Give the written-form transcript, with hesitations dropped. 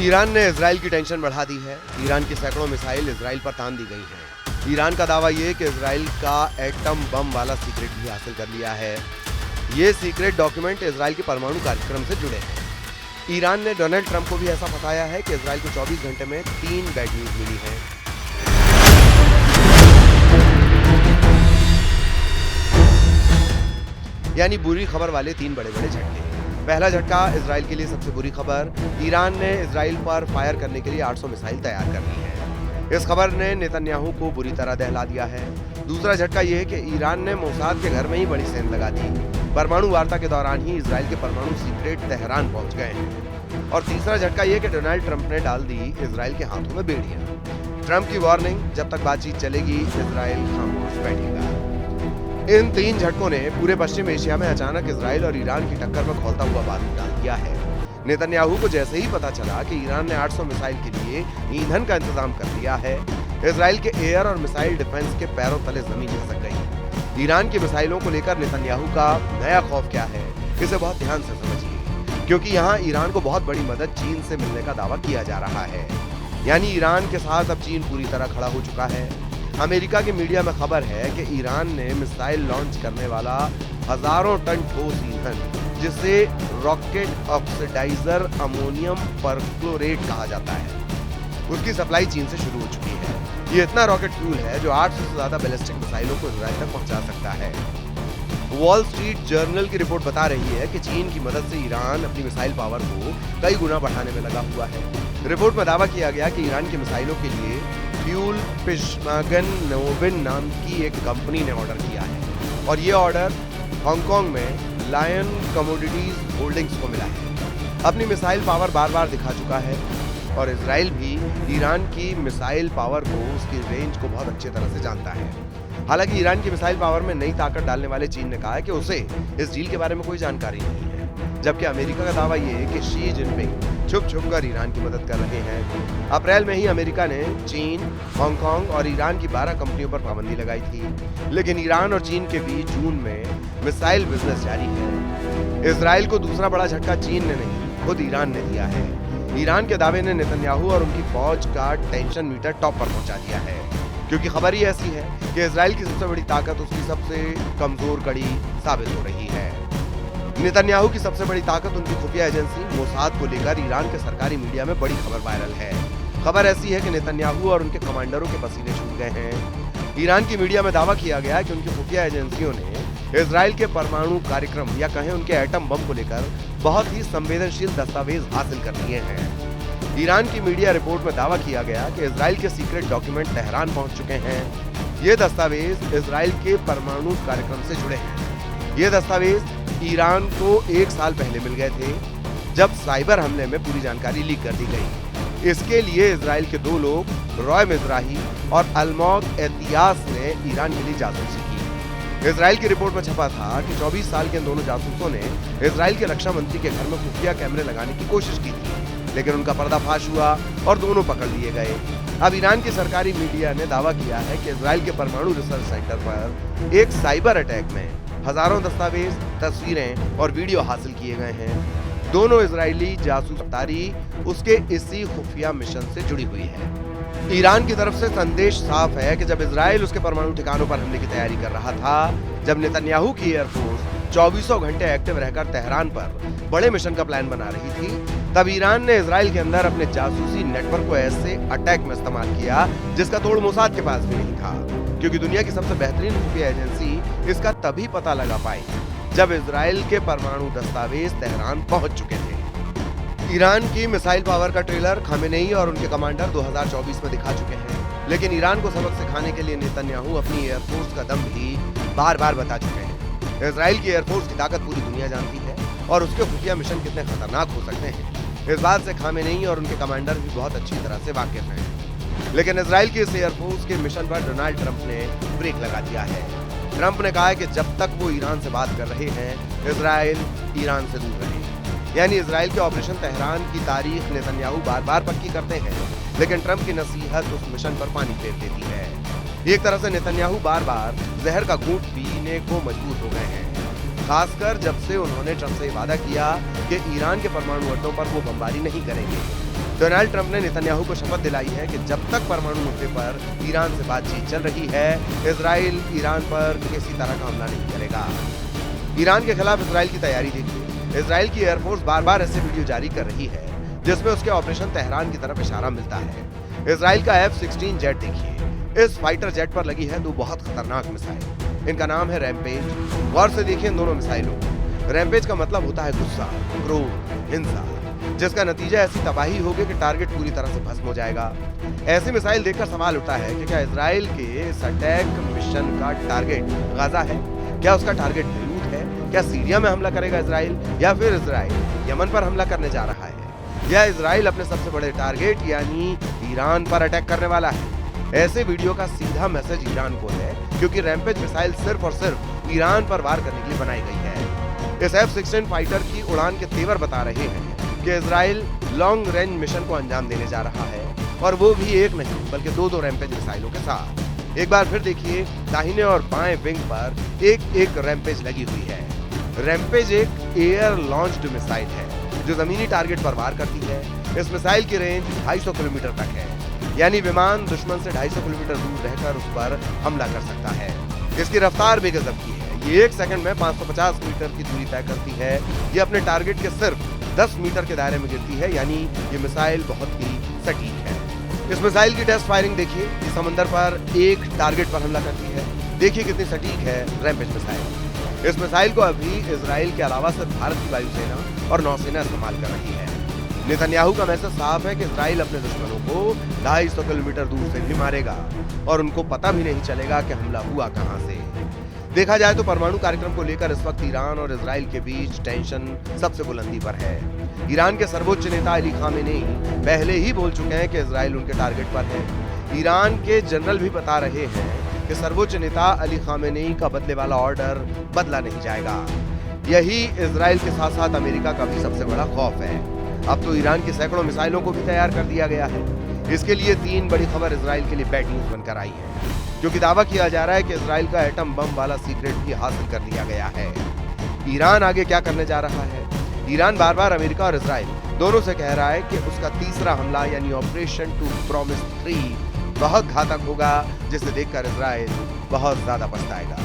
Iran ने Israel की tension बढ़ा दी है। ईरान की सैकड़ों मिसाइल इजराइल पर तान दी गई हैं। ईरान का दावा ये कि इजराइल का एटम बम वाला सीक्रेट भी हासिल कर लिया है। ये सीक्रेट डॉक्यूमेंट इजराइल के परमाणु कार्यक्रम से जुड़े हैं। ईरान ने डोनाल्ड ट्रंप को भी ऐसा बताया है कि इजराइल को 24 घंटे में 3 बैड न्यूज मिली है। यानी बुरी खबर वाले 3 बड़े बड़े झटके। पहला झटका इजराइल के लिए सबसे बुरी खबर, ईरान ने इजराइल पर फायर करने के लिए 800 मिसाइल तैयार कर ली है। इस खबर ने नेतन्याहू को बुरी तरह दहला दिया है। दूसरा झटका यह है कि ईरान ने मोसाद के घर में ही बड़ी सेंध लगा दी। परमाणु वार्ता के दौरान ही इजराइल के परमाणु सीक्रेट तेहरान पहुंच गए हैं। और तीसरा झटका यह कि डोनाल्ड ट्रंप ने डाल दी इजराइल के हाथों में बेड़ियां। ट्रंप की वार्निंग, जब तक बातचीत चलेगी इजराइल खामोश बैठेगा। इन 3 झटकों ने पूरे पश्चिम एशिया में अचानक इजराइल और ईरान की टक्कर में खौलता हुआ बारूद डाल दिया है। नेतन्याहू को जैसे ही पता चला कि ईरान ने 800 मिसाइल के लिए ईंधन का इंतजाम कर दिया है, इजराइल के एयर और मिसाइल डिफेंस के पैरों तले जमीन खिसक गई। ईरान की मिसाइलों को लेकर नेतन्याहू का नया खौफ क्या है, इसे बहुत ध्यान से समझिए, क्योंकि यहाँ ईरान को बहुत बड़ी मदद चीन से मिलने का दावा किया जा रहा है। यानी ईरान के साथ अब चीन पूरी तरह खड़ा हो चुका है। अमेरिका की मीडिया में खबर है कि ईरान ने मिसाइल लॉन्च करने वाला हजारों टन ठोस ईंधन, जिसे रॉकेट ऑक्सीडाइजर अमोनियम परक्लोरेट कहा जाता है, उसकी सप्लाई चीन से शुरू हो चुकी है। ये इतना रॉकेट फ्यूल है जो 800 से ज्यादा बैलिस्टिक मिसाइलों को इजराइल तक पहुंचा सकता है। वॉल स्ट्रीट जर्नल की रिपोर्ट बता रही है कि चीन की मदद से ईरान अपनी मिसाइल पावर को कई गुना बढ़ाने में लगा हुआ है। रिपोर्ट में दावा किया गया कि ईरान की मिसाइलों के लिए फ्यूल पिशमागन नोविन नाम की एक कंपनी ने ऑर्डर किया है और ये ऑर्डर हांगकांग में लायन कमोडिटीज होल्डिंग्स को मिला है। अपनी मिसाइल पावर बार बार दिखा चुका है और इजराइल भी ईरान की मिसाइल पावर को, उसकी रेंज को बहुत अच्छी तरह से जानता है। हालांकि ईरान की मिसाइल पावर में नई ताकत डालने वाले चीन ने कहा है कि उसे इस डील के बारे में कोई जानकारी नहीं है, जबकि अमेरिका का दावा यह है कि शी जिनपिंग छुप कर ईरान की मदद कर रहे हैं। अप्रैल में ही अमेरिका ने चीन, हांगकांग और ईरान की 12 कंपनियों पर पाबंदी लगाई थी, लेकिन ईरान और चीन के बीच जून में मिसाइल बिजनेस जारी है। इजराइल को दूसरा बड़ा झटका चीन ने नहीं, खुद ईरान ने दिया है। ईरान के दावे ने नेतन्याहू और उनकी फौज का टेंशन मीटर टॉप पर पहुंचा दिया है, क्योंकि खबर ही ऐसी है कि इजराइल की सबसे बड़ी ताकत उसकी सबसे कमजोर कड़ी साबित हो रही है। नेतन्याहू की सबसे बड़ी ताकत उनकी खुफिया एजेंसी मोसाद को लेकर ईरान के सरकारी मीडिया में बड़ी खबर वायरल है। खबर ऐसी है कि नेतन्याहू और उनके कमांडरों के पसीने छूट गए हैं। ईरान की मीडिया में दावा किया गया कि उनकी खुफिया एजेंसियों ने इजराइल के परमाणु कार्यक्रम या कहें उनके एटम बम को लेकर बहुत ही संवेदनशील दस्तावेज हासिल कर लिए हैं। ईरान की मीडिया रिपोर्ट में दावा किया गया कि इजराइल के सीक्रेट डॉक्यूमेंट तेहरान पहुंच चुके हैं। ये दस्तावेज इजराइल के परमाणु कार्यक्रम से जुड़े हैं। ये दस्तावेज ईरान को 1 साल पहले मिल गए थे, जब साइबर हमले में पूरी जानकारी लीक कर दी गई। इसके लिए इजराइल के 2 लोग, रॉय मिज़राही और अलमौद एतियास ने ईरान के लिए जासूसी की। इजराइल की रिपोर्ट में छपा था कि 24 साल के इन दोनों जासूसों ने इजराइल के रक्षा मंत्री के घर में खुफिया कैमरे लगाने की कोशिश की थी, लेकिन उनका पर्दाफाश हुआ और दोनों पकड़ लिए गए। अब ईरान की सरकारी मीडिया ने दावा किया है कि इजराइल के परमाणु रिसर्च सेंटर पर एक साइबर अटैक में हजारों दस्तावेज, तस्वीरें और वीडियो हासिल किए गए हैं। दोनों इजरायली जासूस तारीख उसके इसी खुफिया मिशन से जुड़ी हुई है। ईरान की तरफ से संदेश साफ है कि जब इजराइल उसके परमाणु ठिकानों पर हमले की तैयारी कर रहा था, जब नेतन्याहू की एयरफोर्स 24 घंटे एक्टिव रहकर तेहरान पर बड़े मिशन का प्लान बना रही थी, तब ईरान ने इजराइल के अंदर अपने जासूसी नेटवर्क को ऐसे अटैक में इस्तेमाल किया जिसका तोड़ मोसाद के पास भी नहीं था, क्योंकि दुनिया की सबसे बेहतरीन खुफिया एजेंसी इसका तभी पता लगा पाई जब इजराइल के परमाणु दस्तावेज तेहरान पहुंच चुके थे। ईरान की मिसाइल पावर का ट्रेलर खामेनेई और उनके कमांडर 2024 में दिखा चुके हैं, लेकिन ईरान को सबक सिखाने के लिए नेतन्याहू अपनी एयरफोर्स का दम भी बार बार बता चुके हैं। इजराइल की एयरफोर्स की ताकत पूरी दुनिया जानती है और उसके खुफिया मिशन कितने खतरनाक हो सकते हैं, इस बात से खामेनेई और उनके कमांडर भी बहुत अच्छी तरह से वाकिफ हैं। लेकिन इजराइल की इस एयरफोर्स के मिशन पर डोनाल्ड ट्रंप ने ब्रेक लगा दिया है। ट्रंप ने कहा है कि जब तक वो ईरान से बात कर रहे हैं, इजराइल ईरान से दूर रहे। यानी इजराइल के ऑपरेशन तेहरान की तारीख नेतन्याहू बार बार पक्की करते हैं, लेकिन ट्रंप की नसीहत उस मिशन पर पानी फेर देती है। एक तरह से नेतन्याहू बार बार जहर का घूंट पीने को मजबूर हो गए हैं, खासकर जब से उन्होंने ट्रंप से वादा किया कि ईरान के परमाणु अड्डों पर वो बमबारी नहीं करेंगे। डोनाल्ड ट्रंप ने नेतन्याहू को शपथ दिलाई है कि जब तक परमाणु मुद्दे पर ईरान से बातचीत चल रही है, इजराइल ईरान पर किसी तरह का हमला नहीं करेगा। ईरान के खिलाफ इजराइल की तैयारी देखिए। इजराइल की एयरफोर्स बार-बार ऐसे वीडियो जारी कर रही है जिसमें उसके ऑपरेशन तेहरान की तरफ इशारा मिलता है। इजराइल का F-16 जेट देखिए। इस फाइटर जेट पर लगी है दो बहुत खतरनाक मिसाइल। इनका नाम है रैम्पेज। गौर से देखिए इन दोनों मिसाइलों को। रैम्पेज का मतलब होता है गुस्सा, क्रोध, हिंसा, जिसका नतीजा ऐसी तबाही होगी कि टारगेट पूरी तरह से भस्म हो जाएगा। ऐसी मिसाइल देखकर सवाल उठा है कि क्या इजराइल के इस अटैक मिशन का टारगेट गाजा है? क्या उसका टारगेट बेरूत है? क्या सीरिया में हमला करेगा इजराइल, या फिर इजराइल यमन पर हमला करने जा रहा है, या इजराइल अपने सबसे बड़े टारगेट यानी ईरान पर अटैक करने वाला है? ऐसे वीडियो का सीधा मैसेज ईरान को है, क्योंकि रैम्पेज मिसाइल सिर्फ और सिर्फ ईरान पर वार करने के लिए बनाई गई है। इस F-16 फाइटर की उड़ान के तेवर बता रहे हैं कि इजराइल लॉन्ग रेंज मिशन को अंजाम देने जा रहा है, और वो भी एक नहीं बल्कि दो रैम्पेज मिसाइलों के साथ। एक बार फिर देखिए, दाहिने और बाएं विंग पर एक रैम्पेज लगी हुई है। रैम्पेज एक एयर लॉन्च्ड मिसाइल है जो जमीनी टारगेट पर वार करती है। इस मिसाइल की रेंज 250 किलोमीटर तक है, यानी विमान दुश्मन से 250 किलोमीटर दूर रहकर उस पर हमला कर सकता है। इसकी रफ्तार बेगजब की है। ये 1 सेकंड में 550 मीटर की दूरी तय करती है। ये अपने टारगेट के सिर्फ 10 मीटर के दायरे में गिरती है, यानी ये मिसाइल बहुत ही सटीक है। इस मिसाइल की टेस्ट फायरिंग देखिए। ये समंदर पर एक टारगेट पर हमला करती है। देखिए कितनी सटीक है रैम्पेज मिसाइल। इस मिसाइल को अभी इजराइल के अलावा सिर्फ भारत की वायुसेना और नौसेना इस्तेमाल कर रही है। नेतन्याहू का मैसेज साफ है कि इजराइल अपने दुश्मनों को 250 किलोमीटर दूर से भी मारेगा, और उनको पता भी नहीं चलेगा कि हमला हुआ कहां से। देखा जाए तो परमाणु कार्यक्रम को लेकर इस वक्त ईरान और इजराइल के बीच टेंशन सबसे बुलंदी पर है। ईरान के सर्वोच्च नेता अली खामेनेई पहले ही बोल चुके हैं कि इजराइल उनके टारगेट पर है। ईरान के जनरल भी बता रहे हैं कि सर्वोच्च नेता अली खामेनेई का बदले वाला ऑर्डर बदला नहीं जाएगा। यही इजराइल के साथ साथ अमेरिका का भी सबसे बड़ा खौफ है। अब तो ईरान की सैकड़ों मिसाइलों को भी तैयार कर दिया गया है। इसके लिए 3 बड़ी खबर इजराइल के लिए बैड न्यूज बनकर आई है, क्योंकि दावा किया जा रहा है कि इजराइल का एटम बम वाला सीक्रेट भी हासिल कर लिया गया है। ईरान आगे क्या करने जा रहा है? ईरान बार बार अमेरिका और इजराइल दोनों से कह रहा है कि उसका तीसरा हमला यानी ऑपरेशन टू प्रॉमिस 3 बहुत घातक होगा, जिसे देखकर इजराइल बहुत ज्यादा पछताएगा।